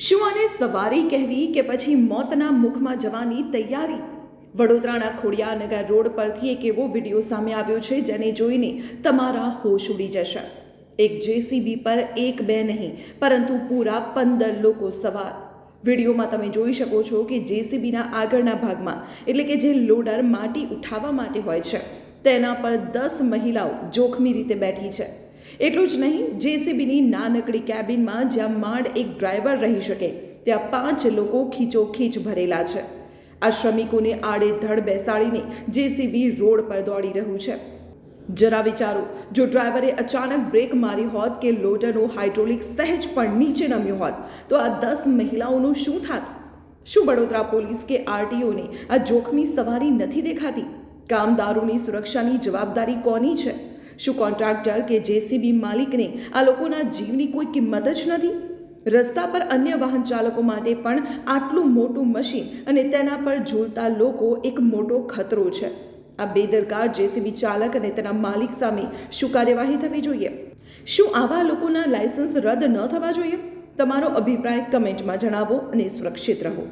શું આને સવારી કહેવી કે પછી મોતના મુખમાં જવાની તૈયારી? વડોદરાના ખોડિયારનગર રોડ પરથી એક એવો વિડીયો સામે આવ્યો છે જેને જોઈને તમારા હોશ ઉડી જશે। એક જેસીબી પર એક બે નહીં પરંતુ પૂરા 15 લોકો સવાર। વિડીયોમાં તમે જોઈ શકો છો કે જેસીબીના આગળના ભાગમાં એટલે કે જે લોડર માટી ઉઠાવવા માટે હોય છે તેના પર 10 મહિલાઓ જોખમી રીતે બેઠી છે। એટલું જ નહીં, જેસીબીની નાનકડી કેબિનમાં જ્યાં માંડ એક ડ્રાઈવર રહી શકે ત્યાં 5 લોકો ખીચોખીચ ભરેલા છે। આ શ્રમિકોને આડેધડ બેસાડીને જેસીબી રોડ પર દોડી રહ્યું છે। જરા વિચારો, જો ડ્રાઈવરે અચાનક બ્રેક મારી હોત કે લોડરનો હાઇડ્રોલિક સહેજ પણ નીચે નમ્યો હોત તો આ 10 મહિલાઓનું શું થાત? શું વડોદરા પોલીસ કે આરટીઓને આ જોખમી સવારી નથી દેખાતી? કામદારોની સુરક્ષાની જવાબદારી કોની છે? શું કોન્ટ્રાક્ટર કે જેસીબી માલિકને આ લોકોના જીવની કોઈ કિંમત જ નથી? રસ્તા પર અન્ય વાહન ચાલકો માટે પણ આટલું મોટું મશીન અને તેના પર ઝૂલતા લોકો એક મોટો ખતરો છે। આ બેદરકાર જેસીબી ચાલક અને તેના માલિક સામે શું કાર્યવાહી થવી જોઈએ? શું આવા લોકોના લાયસન્સ રદ ન થવા જોઈએ? તમારો અભિપ્રાય કમેન્ટમાં જણાવો અને સુરક્ષિત રહો।